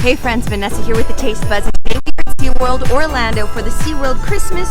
Hey friends, Vanessa here with the Taste Buzz, and today we are at SeaWorld Orlando for the SeaWorld Christmas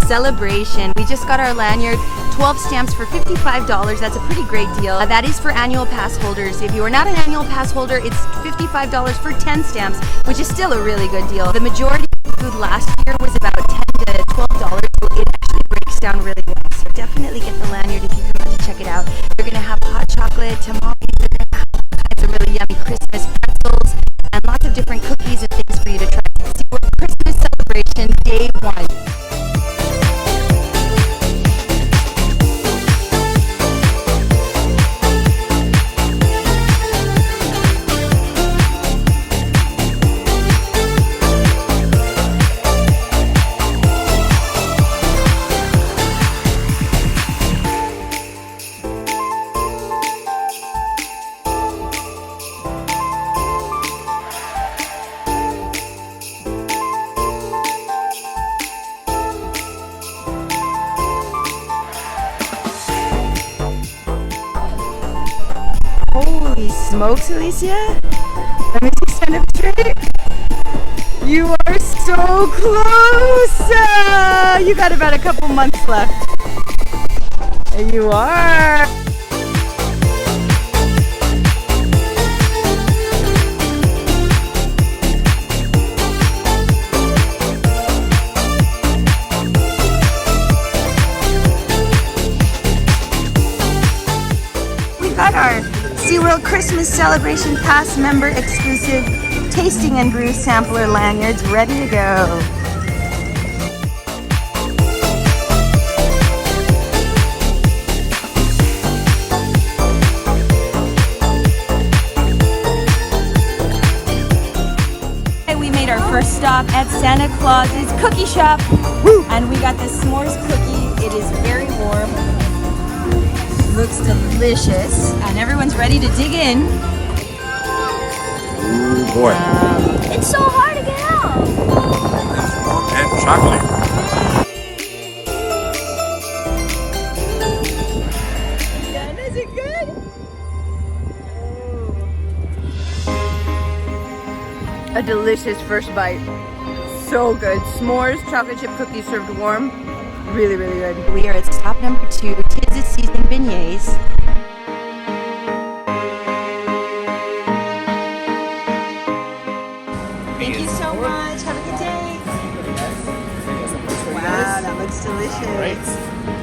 celebration. We just got our lanyard, 12 stamps for $55. That's a pretty great deal. That is for annual pass holders. If you are not an annual pass holder, it's $55 for 10 stamps, which is still a really good deal. The majority of food last year was about $10 to $12, so it actually breaks down really well. So definitely get the lanyard if you come out to check it out. They're going to have hot chocolate, tamales, they're going to have all kinds of really yummy Christmas pretzels, and lots of different cookies and things for you to try. SeaWorld Christmas celebration, day one. Holy smokes, Alicia. Let me see, stand up straight. You are so close. You got about a couple months left. There you are. We got our SeaWorld Christmas Celebration Pass member exclusive tasting and brew sampler lanyards ready to go. We made our first stop at Santa Claus's cookie shop. Woo! And we got this s'mores cookie. It is very warm. Looks delicious, and everyone's ready to dig in. Ooh boy. It's so hard to get out. And chocolate. Yeah, is it good? A delicious first bite. So good. S'mores, chocolate chip cookies served warm. Really, really good. We are at stop number 2, Tis' Season Beignets. Thank you so much. Have a good day. Wow, that looks delicious. Great.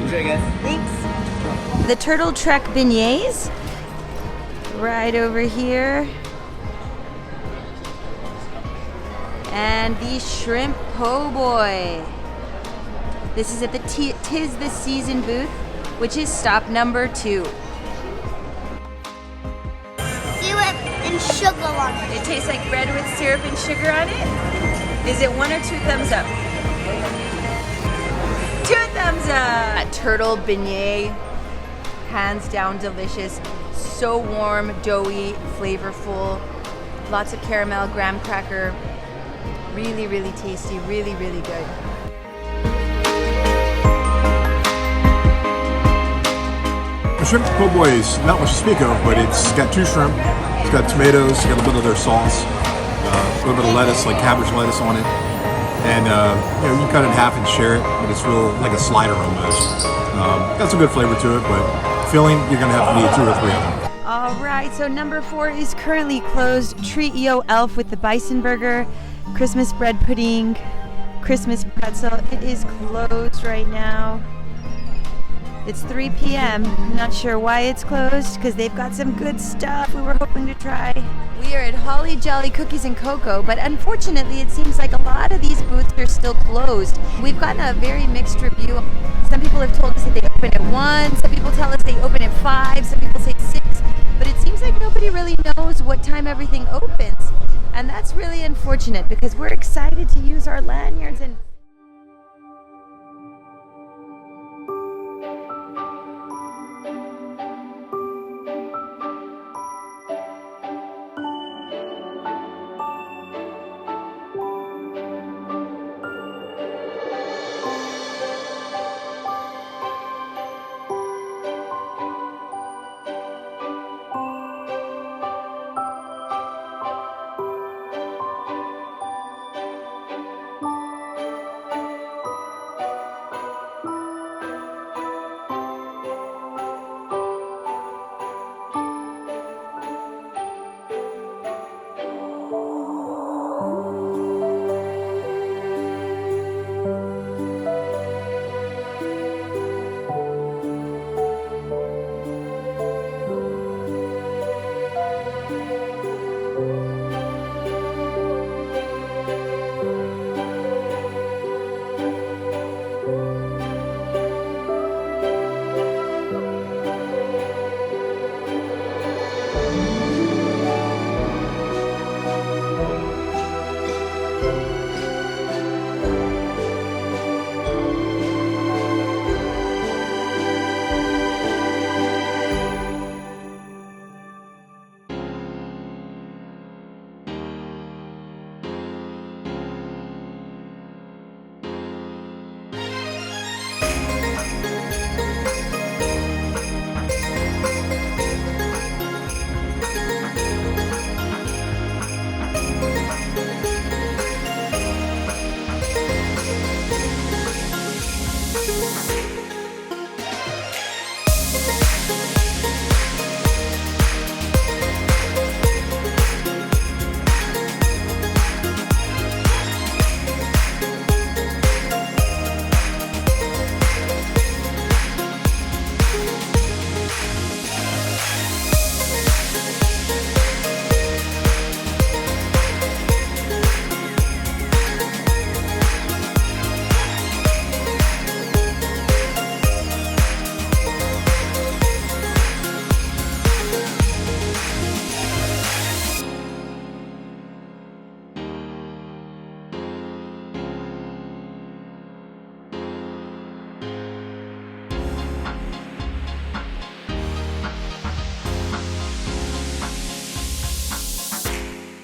Enjoy again. Thanks. The Turtle Trek Beignets. Right over here. And the Shrimp Po' Boy. This is at the Tis the Season booth, which is stop number 2. Syrup and sugar on it. It tastes like bread with syrup and sugar on it. Is it 1 or 2 thumbs up? 2 thumbs up! A turtle beignet, hands down delicious. So warm, doughy, flavorful. Lots of caramel, graham cracker. Really, really tasty, really, really good. The shrimp po' boy is not much to speak of, but it's got 2 shrimp, it's got tomatoes, it's got a little bit of their sauce, a little bit of lettuce, like cabbage lettuce on it, and you cut it in half and share it, but it's real like a slider almost. Got some good flavor to it, but filling, you're gonna have to eat 2 or 3 of them. All right, so number 4 is currently closed. Treat Yo Elf with the Bison burger, Christmas bread pudding, Christmas pretzel. It is closed right now. It's 3 p.m. I'm not sure why it's closed, because they've got some good stuff we were hoping to try. We are at Holly Jolly Cookies and Cocoa, but unfortunately it seems like a lot of these booths are still closed. We've gotten a very mixed review. Some people have told us that they open at 1, some people tell us they open at 5, some people say 6, but it seems like nobody really knows what time everything opens. And that's really unfortunate, because we're excited to use our lanyards and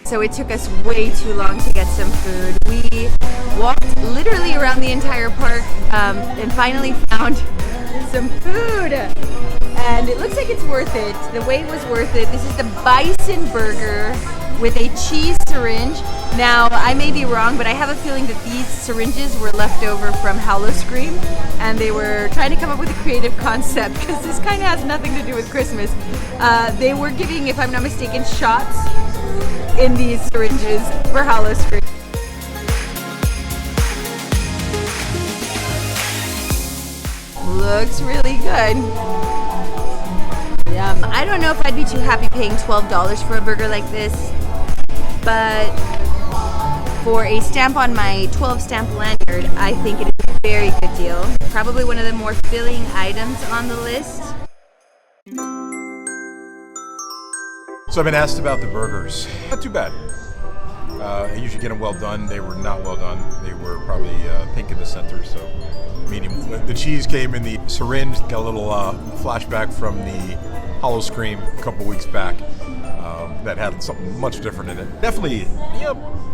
so it took us way too long to get some food. We walked literally around the entire park and finally found some food. And it looks like it's worth it. The wait was worth it. This is the Bison burger with a cheese syringe. Now, I may be wrong, but I have a feeling that these syringes were left over from Howl-O-Scream, and they were trying to come up with a creative concept, because this kind of has nothing to do with Christmas. They were giving, if I'm not mistaken, shots in these syringes for Howl-O-Scream. Looks really good. I don't know if I'd be too happy paying $12 for a burger like this, but for a stamp on my 12 stamp lanyard, I think it is a very good deal. Probably one of the more filling items on the list. So I've been asked about the burgers. Not too bad. I usually get them well done. They were not well done. They were probably pink in the center, so medium. The cheese came in the syringe. Got a little flashback from the Howl-O-Scream a couple weeks back that had something much different in it. Definitely,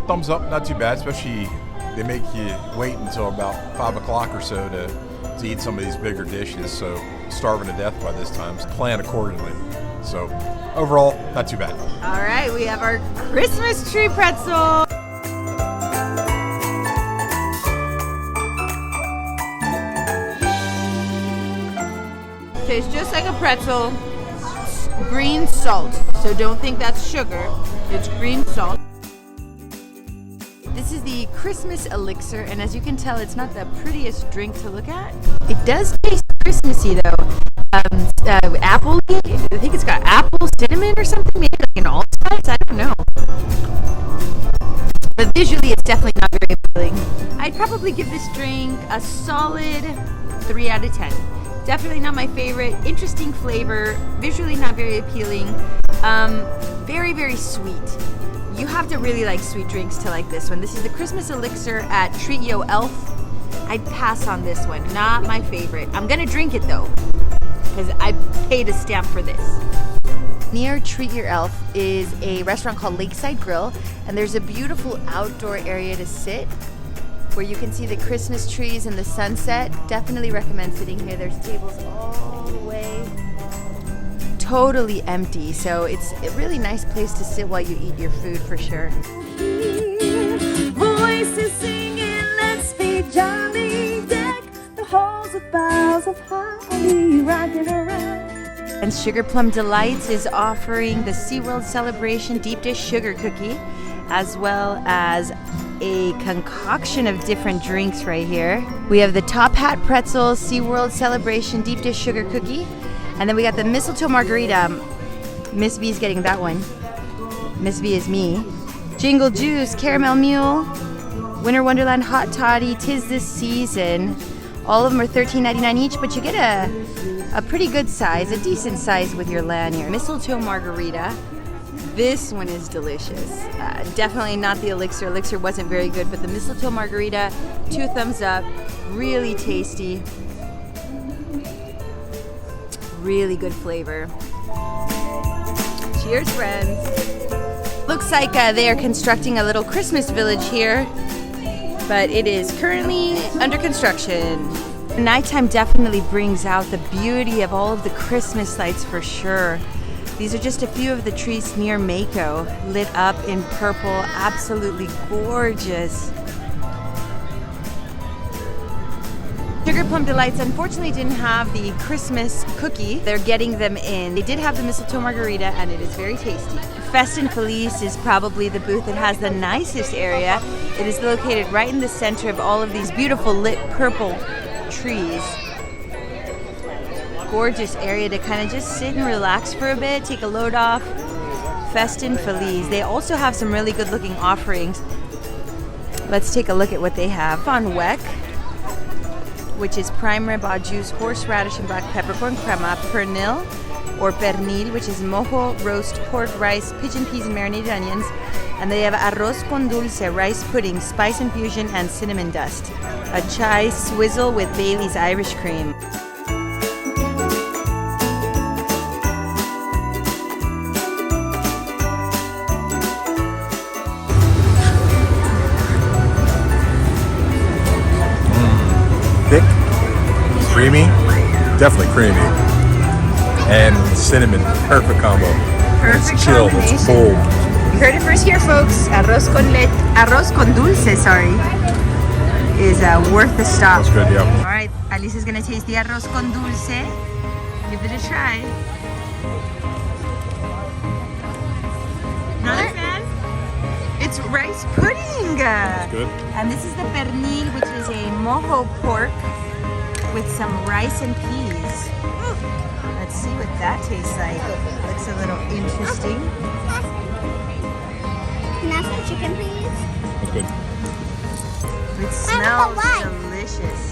thumbs up, not too bad, especially they make you wait until about 5 o'clock or so to eat some of these bigger dishes, so starving to death by this time, so plan accordingly. So overall, not too bad. All right, we have our Christmas tree pretzel. Tastes just like a pretzel. Green salt, so don't think that's sugar. It's green salt. This is the Christmas elixir, and as you can tell, it's not the prettiest drink to look at. It does taste Christmassy though. Apple, I think it's got apple, cinnamon or something, maybe like an allspice, I don't know. But visually it's definitely not very appealing. I'd probably give this drink a solid 3 out of 10. Definitely not my favorite. Interesting flavor, visually not very appealing. Very, very sweet. You have to really like sweet drinks to like this one. This is the Christmas elixir at Treat Yo Elf. I'd pass on this one, not my favorite. I'm gonna drink it though, because I paid a stamp for this. Near Treat Your Elf is a restaurant called Lakeside Grill, and there's a beautiful outdoor area to sit where you can see the Christmas trees and the sunset. Definitely recommend sitting here. There's tables all the way. Totally empty, so it's a really nice place to sit while you eat your food for sure. Voices singing, let's be jolly, deck the halls with boughs of holly, rocking around. And Sugar Plum Delights is offering the SeaWorld Celebration Deep Dish Sugar Cookie, as well as a concoction of different drinks right here. We have the Top Hat Pretzel SeaWorld Celebration Deep Dish Sugar Cookie, and then we got the Mistletoe Margarita. Miss V is getting that one. Miss V is me. Jingle Juice, Caramel Mule, Winter Wonderland Hot Toddy, Tis This Season. All of them are $13.99 each, but you get a pretty good size, a decent size with your lanyard. Mistletoe Margarita. This one is delicious. Definitely not the elixir. Elixir wasn't very good, but the Mistletoe Margarita, 2 thumbs up. Really tasty. Really good flavor. Cheers, friends. Looks like they are constructing a little Christmas village here, but it is currently under construction. Nighttime definitely brings out the beauty of all of the Christmas lights for sure. These are just a few of the trees near Mako, lit up in purple, absolutely gorgeous. Sugar Plum Delights unfortunately didn't have the Christmas cookie. They're getting them in. They did have the Mistletoe Margarita, and it is very tasty. Festin Feliz is probably the booth that has the nicest area. It is located right in the center of all of these beautiful lit purple trees. Gorgeous area to kind of just sit and relax for a bit, take a load off. Festin Feliz. They also have some really good looking offerings. Let's take a look at what they have. On Weck, which is prime rib au juice, horseradish and black peppercorn crema, pernil or pernil, which is mojo, roast pork, rice, pigeon peas and marinated onions. And they have arroz con dulce, rice pudding, spice infusion, and cinnamon dust. A chai swizzle with Bailey's Irish cream. thick, creamy, definitely creamy, and cinnamon, perfect combo. Perfect It's chilled, it's combination. cold. You heard it first here, folks. Arroz con dulce, sorry, is worth the stop. That's good, yeah. All right, Alisa's gonna taste the arroz con dulce. Give it a try. Not a fan? It's rice pudding. Good. And this is the pernil, which is a mojo pork with some rice and peas. Let's see what that tastes like. Looks a little interesting. Can I have some chicken, please? That's good. It smells rice. delicious.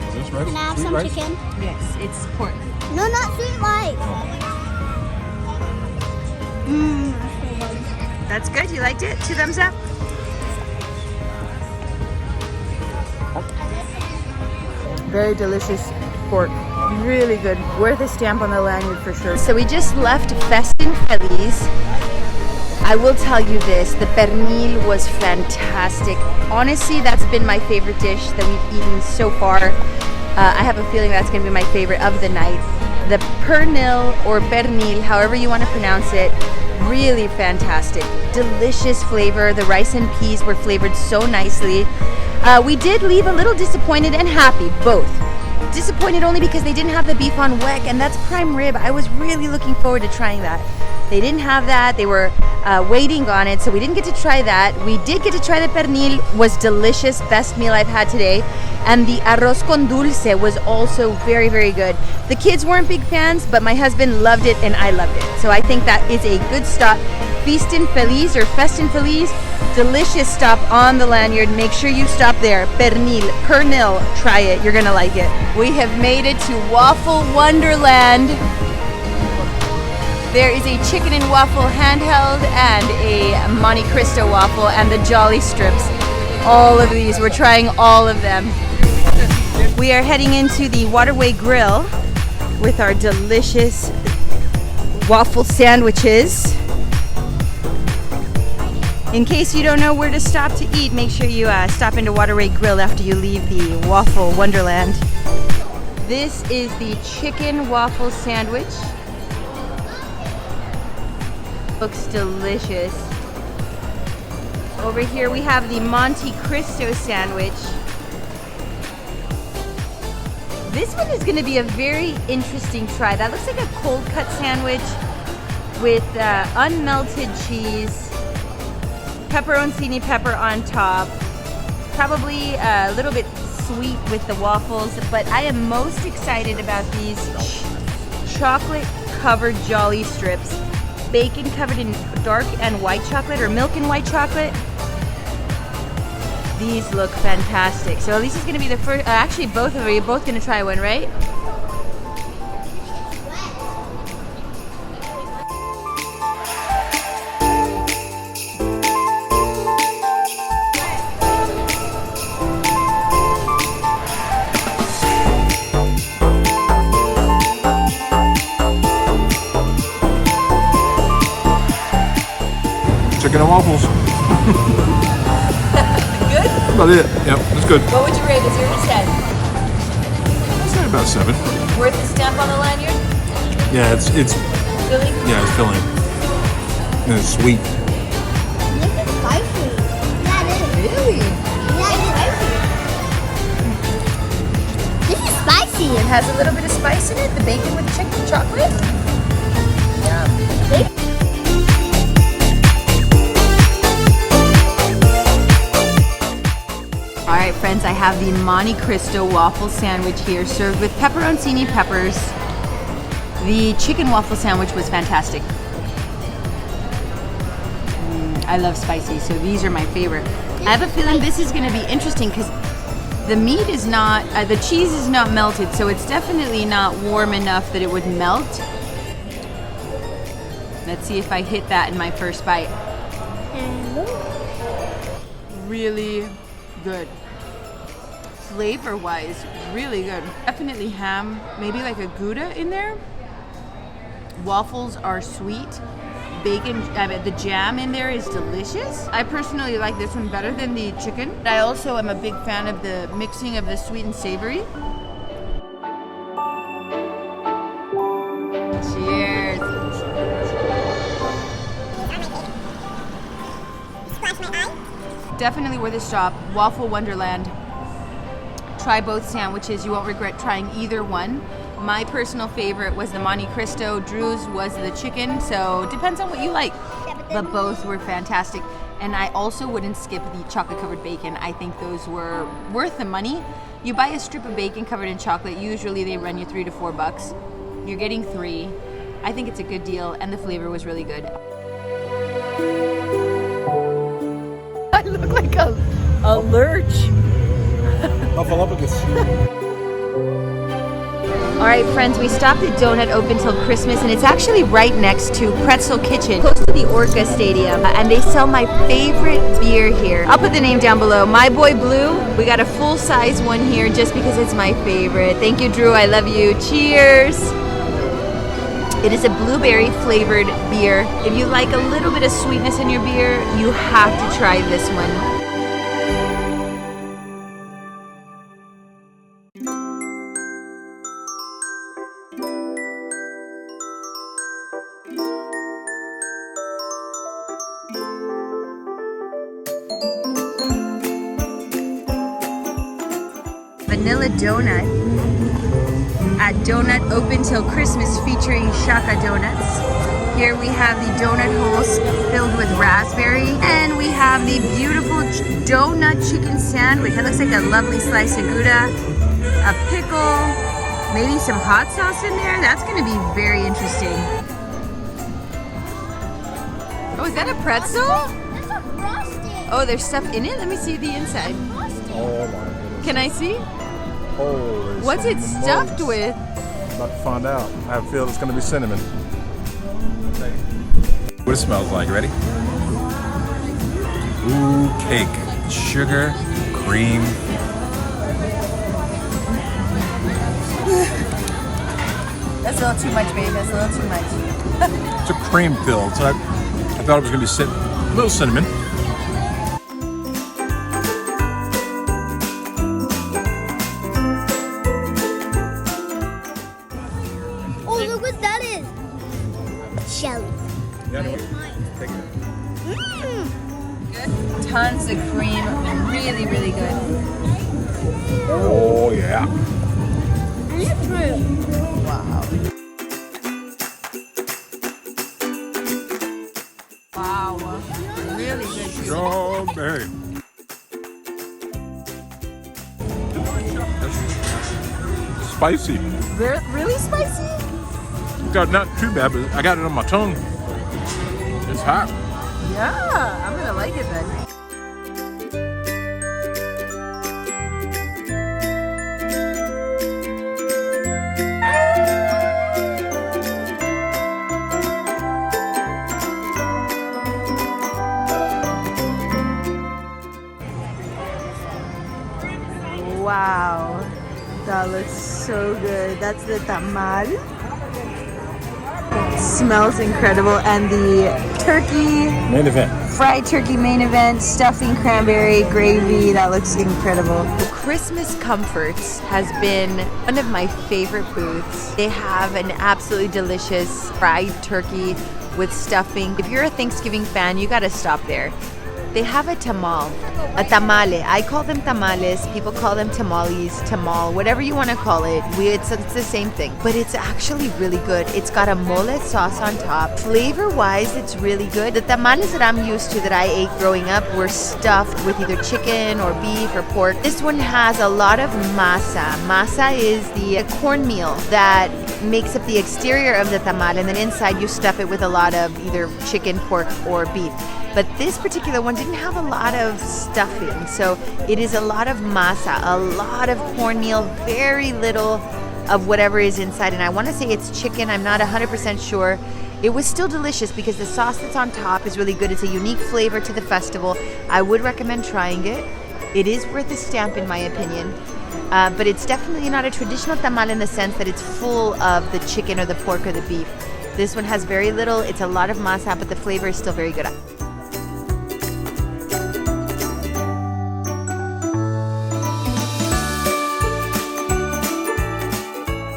Is this rice? Can I have Sweet some rice? chicken? Yes, it's pork. No, not sweet rice. Mmm. That's good. You liked it? 2 thumbs up. Very delicious pork. Really good. Worth a stamp on the lanyard for sure. So we just left Festin Feliz. I will tell you this, the pernil was fantastic. Honestly, that's been my favorite dish that we've eaten so far. I have a feeling that's going to be my favorite of the night. The pernil or pernil, however you want to pronounce it, really fantastic. Delicious flavor. The rice and peas were flavored so nicely. We did leave a little disappointed and happy, both. Disappointed only because they didn't have the beef on weck, and that's prime rib. I was really looking forward to trying that. They didn't have that. They were waiting on it, so we didn't get to try that. We did get to try the pernil. Was delicious. Best meal I've had today. And the arroz con dulce was also very, very good. The kids weren't big fans, but my husband loved it and I loved it. So I think that is a good stop. Feastin' Feliz or Festin' Feliz, delicious stop on the lanyard. Make sure you stop there. Pernil, try it. You're gonna like it. We have made it to Waffle Wonderland. There is a chicken and waffle handheld and a Monte Cristo waffle and the Jolly Strips. All of these, we're trying all of them. We are heading into the Waterway Grill with our delicious waffle sandwiches. In case you don't know where to stop to eat, make sure you stop into Waterway Grill after you leave the Waffle Wonderland. This is the chicken waffle sandwich. Looks delicious. Over here we have the Monte Cristo sandwich. This one is going to be a very interesting try. That looks like a cold cut sandwich with unmelted cheese, pepperoncini pepper on top, probably a little bit sweet with the waffles, but I am most excited about these chocolate covered Jolly Strips, bacon covered in dark and white chocolate or milk and white chocolate. These look fantastic. So this is going to be the first, actually both of you, you're both going to try one, right? Chicken and waffles. Good? About it. Yep, it's good. What would you rate it? 0 to 10? I'd say about 7. Worth the stamp on the lanyard? Yeah, it's Filling? yeah, it's filling. And it's sweet. This is spicy. Yeah, it is. Really? Yeah, it is. This is spicy. It has a little bit of spice in it, the bacon with chicken chocolate. Yum. All right, friends, I have the Monte Cristo waffle sandwich here, served with pepperoncini peppers. The chicken waffle sandwich was fantastic. I love spicy, so these are my favorite. I have a feeling this is gonna be interesting because the meat is not, the cheese is not melted, so it's definitely not warm enough that it would melt. Let's see if I hit that in my first bite. Really good. Flavor-wise, really good. Definitely ham, maybe like a Gouda in there. Waffles are sweet, bacon, the jam in there is delicious. I personally like this one better than the chicken. I also am a big fan of the mixing of the sweet and savory. Cheers. Definitely worth a stop. Waffle Wonderland. Try both sandwiches. You won't regret trying either one. My personal favorite was the Monte Cristo. Drew's was the chicken, so it depends on what you like. But both were fantastic. And I also wouldn't skip the chocolate covered bacon. I think those were worth the money. You buy a strip of bacon covered in chocolate, usually they run you $3 to $4. You're getting 3. I think it's a good deal, and the flavor was really good. I look like a lurch. All right, friends, we stopped at Donut Open till Christmas, and it's actually right next to Pretzel Kitchen, close to the Orca Stadium, and they sell my favorite beer here. I'll put the name down below. My Boy Blue. We got a full-size one here just because it's my favorite. Thank you, Drew. I love you. Cheers. It is a blueberry flavored beer. If you like a little bit of sweetness in your beer, you have to try this one. Vanilla donut at Donut Open till Christmas featuring Shaka Donuts. Here we have the donut holes filled with raspberry, and we have the beautiful donut chicken sandwich. That looks like a lovely slice of Gouda, a pickle, maybe some hot sauce in there. That's going to be very interesting. Oh, is that a pretzel? That's a frosting. Oh, there's stuff in it? Let me see the inside. Oh my goodness. Can I see? Holy What's it smokes. stuffed with? About to find out. I have a feel it's going to be cinnamon. What it smells like. Ready? Ooh, cake. Sugar, cream. That's a little too much, babe. That's a little too much. It's a cream filled, so I thought it was going to be a little cinnamon. Oh, look what that is. Jelly. Yeah, no, take it. Good. Tons of cream. Really, really good. Oh, yeah. Wow. Wow. Really good. Strawberry. That's spicy. Really spicy? Got not too bad, but I got it on my tongue. It's hot. Yeah, I'm gonna like it then. Wow, that looks so good. That's the tamal. Smells incredible, and the turkey, Main event. fried turkey main event, stuffing, cranberry, gravy, that looks incredible. The Christmas Comforts has been one of my favorite booths. They have an absolutely delicious fried turkey with stuffing. If you're a Thanksgiving fan, you gotta stop there. They have a tamal, a tamale. I call them tamales. People call them tamales, tamal, whatever you want to call it. It's the same thing, but it's actually really good. It's got a mole sauce on top. Flavor-wise, it's really good. The tamales that I'm used to, that I ate growing up, were stuffed with either chicken or beef or pork. This one has a lot of masa. Masa is the cornmeal that makes up the exterior of the tamal, and then inside you stuff it with a lot of either chicken, pork, or beef. But this particular one didn't have a lot of stuffing, so it is a lot of masa, a lot of cornmeal, very little of whatever is inside. And I want to say it's chicken, I'm not 100% sure. It was still delicious because the sauce that's on top is really good. It's a unique flavor to the festival. I would recommend trying it. It is worth a stamp in my opinion. But it's definitely not a traditional tamal in the sense that it's full of the chicken or the pork or the beef. This one has very little. It's a lot of masa, but the flavor is still very good.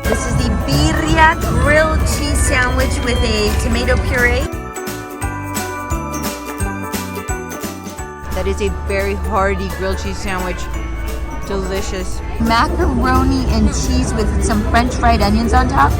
This is the birria grilled cheese sandwich with a tomato puree. That is a very hearty grilled cheese sandwich. Delicious. Macaroni and cheese with some French fried onions on top.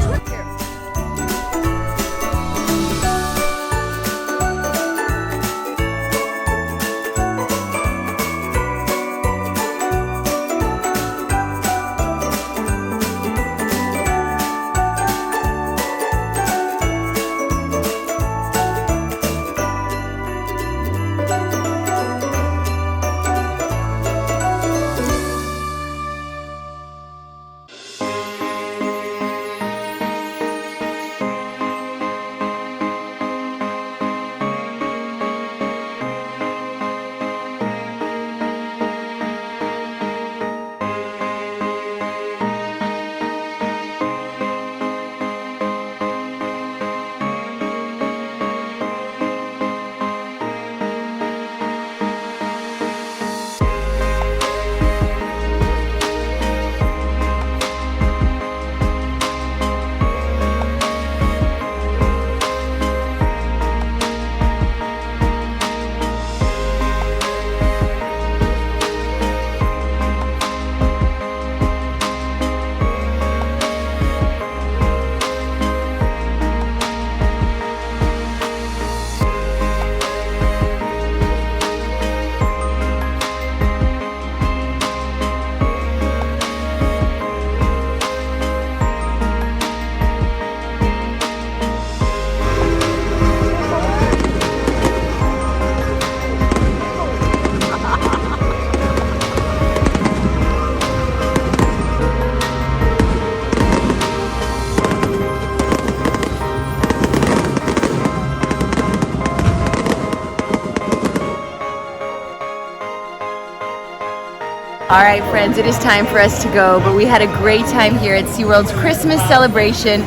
All right, friends, it is time for us to go, but we had a great time here at SeaWorld's Christmas celebration.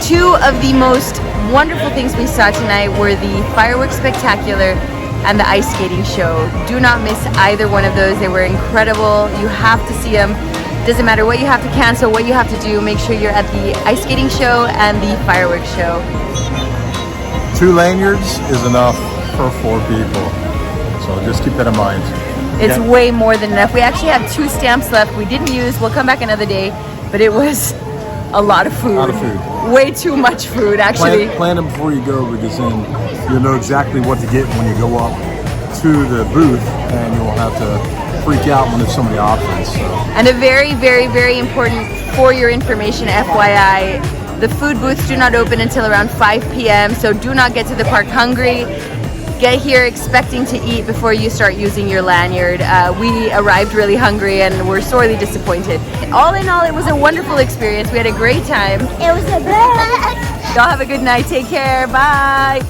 Two of the most wonderful things we saw tonight were the fireworks spectacular and the ice skating show. Do not miss either one of those. They were incredible. You have to see them. Doesn't matter what you have to cancel, what you have to do, make sure you're at the ice skating show and the fireworks show. 2 lanyards is enough for 4 people, so just keep that in mind. It's way more than enough. We actually have 2 stamps left we didn't use. We'll come back another day, but it was a lot of food. A lot of food. Way too much food, actually. Plan them before you go, because then you'll know exactly what to get when you go up to the booth, and you won't have to freak out when there's so many options. So. And a very, very, very important for your information, FYI, the food booths do not open until around 5 p.m., so do not get to the park hungry. Get here expecting to eat before you start using your lanyard. We arrived really hungry and were sorely disappointed. All in all, it was a wonderful experience. We had a great time. It was a blast. Y'all have a good night. Take care. Bye.